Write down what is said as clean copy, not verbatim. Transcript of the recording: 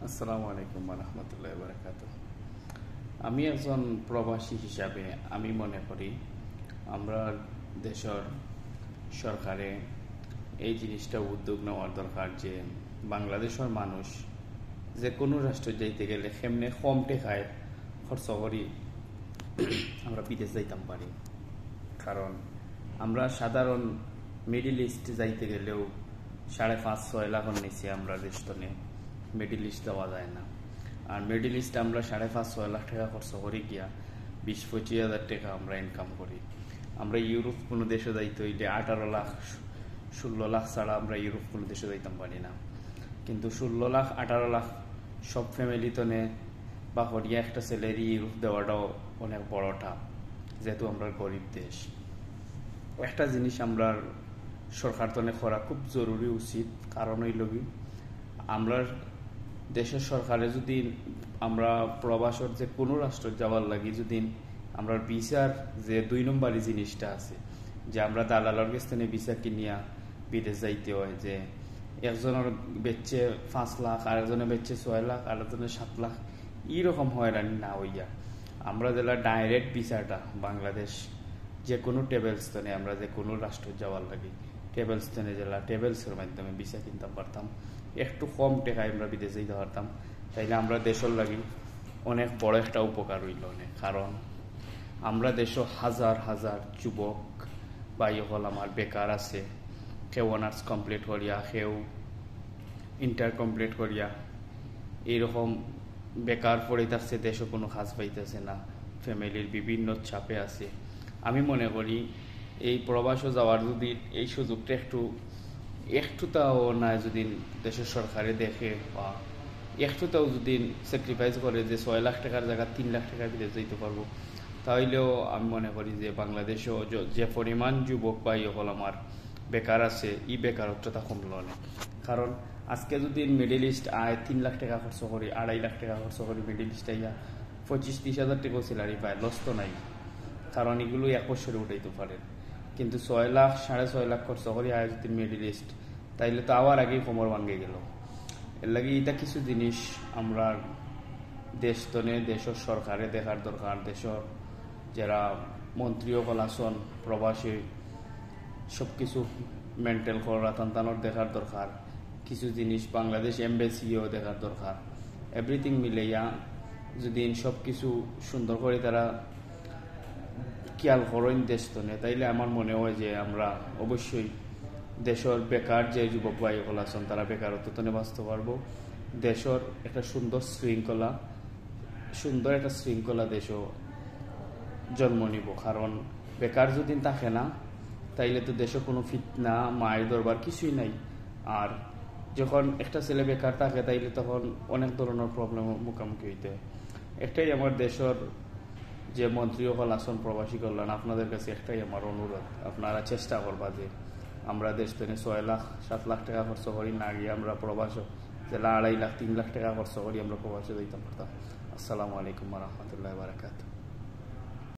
আসসালামু আলাইকুম রহমতুল্লাহ বারাকাত। আমি একজন প্রবাসী হিসাবে আমি মনে করি আমরা দেশের সরকারে এই জিনিসটা উদ্যোগ নেওয়ার দরকার যে বাংলাদেশের মানুষ যে কোনো রাষ্ট্র যাইতে গেলে কেমনে কম টাকায় খরচ করি আমরা বিদেশ যাইতাম পারি। কারণ আমরা সাধারণ মিডিল ইস্ট যাইতে গেলেও 5.5-6 লাখের নিচে আমরা দেশতনে মিডিল ইস্ট দেওয়া যায় না। আর মিডিল ইস্ট আমরা 5.5-6 লাখ টাকা খরচ করি গিয়া 20-25 হাজার টাকা আমরা ইনকাম করি। আমরা ইউরোপ কোনো দেশে যাইতে হইলে 18 লাখ 16 লাখ ছাড়া আমরা ইউরোপ কোনো দেশে যাইতাম পারি না। কিন্তু 16 লাখ 18 লাখ সব ফ্যামিলি তনে বা হরিয়া একটা স্যালারি ইউরোপ দেওয়াটাও অনেক বড় টাপ, যেহেতু আমরা গরিব দেশ। একটা জিনিস আমরা সরকার তনে করা খুব জরুরি উচিত, কারণ হইল কি আমরা দেশের সরকারে যদি আমরা প্রবাসর যে কোনো রাষ্ট্র যাওয়ার লাগি যদি আমরা ভিসার যে 2 নম্বরই জিনিসটা আছে যে আমরা দালালের কাছে ভিসা কিনিয়া বিদেশ যাইতে হয়, যে একজনের বেচছে 5 লাখ, আরেকজনের বেচছে 6 লাখ, আরেকজনের 7 লাখ, এইরকম হয়রানি না হইয়া আমরা যেটা ডাইরেক্ট ভিসাটা বাংলাদেশ যে কোনো টেবিলস্থানে আমরা যে কোনো রাষ্ট্র যাওয়ার লাগি টেবিলস্থানে জেলা টেবিলসের মাধ্যমে ভিসা কিনতে পারতাম, একটু কম টাকায় আমরা বিদেশ যেতে পারতাম। তাইলে আমরা দেশের লাগি অনেক বড় একটা উপকার হইল অনেক। কারণ আমরা দেশ হাজার হাজার যুবক বা হল আমার বেকার আছে, কেউ অনার্স কমপ্লিট করিয়া, কেউ ইন্টার কমপ্লিট করিয়া এইরকম বেকার পড়ে থাকছে, দেশও কোনো কাজ পাইতেছে না, ফ্যামিলির বিভিন্ন চাপে আছে। আমি মনে করি এই প্রবাসও যাওয়ার যদি এই সুযোগটা একটুটাও না যদি দেশের সরকারে দেখে বা একটুটাও যদি স্যাক্রিফাইস করে যে 6 লাখ টাকার জায়গা 3 লাখ টাকা বিদেশ যেতে পারবো, তাহলেও আমি মনে করি যে বাংলাদেশেও যে পরিমাণ যুবক বা হল আমার বেকার আছে এই বেকারত্বটা কমলো অনেক। কারণ আজকে যদি মিডিল ইস্ট আয় 3 লাখ টাকা খরচ করি, 2.5 লাখ টাকা খরচ করি মিডিল ইস্ট আইয়া 25-30 হাজার টাকা স্যালারি পায়, লস তো নাই। কারণ এগুলো 1 বছরে উঠাইতে পারে। কিন্তু 6 লাখ 6.5 লাখ খরচ করি আয় যদি মিডিল ইস্ট, তাইলে তো আবার আগেই কোমর ভাঙ্গে গেল। এর লাগে এটা কিছু জিনিস আমরা দেশতনে দেশের সরকারে দেখার দরকার। দেশের যারা মন্ত্রীও কলাসন প্রবাসী সব কিছু মেনটেন করা তান্তানোর দেখার দরকার। কিছু জিনিস বাংলাদেশ এমবেসিও দেখার দরকার। এভরিথিং মিলাইয়া যদি সব কিছু সুন্দর করে তারা খেয়াল করেন দেশতনে, তাইলে আমার মনে হয় যে আমরা অবশ্যই দেশের বেকার যে যুবক ভাই হল আছেন তারা বেকারত্ব তনে বাঁচতে পারবো। দেশের একটা সুন্দর একটা শৃঙ্খলা দেশও জন্ম নিব। কারণ বেকার যদি থাকে না তাইলে তো দেশে কোনো ফিতনা মায়ের দরবার কিছুই নাই। আর যখন একটা ছেলে বেকার থাকে তাইলে তখন অনেক ধরনের প্রবলেম মুখোমুখি হইতে হয়। একটাই আমার দেশের যে মন্ত্রী হল আসন প্রবাসী কল্যাণ, আপনাদের কাছে একটাই আমার অনুরোধ, আপনারা চেষ্টা করবা যে আমরা দেশ থেকে 6 লাখ 7 লাখ টাকা খরচ করি না গিয়ে আমরা প্রবাস জেলা 2.5 লাখ 3 লাখ টাকা খরচ করি আমরা প্রবাসে দিতে পারতাম। আসসালামু আলাইকুম রহমতুল্লাহ বারাকাতুহু।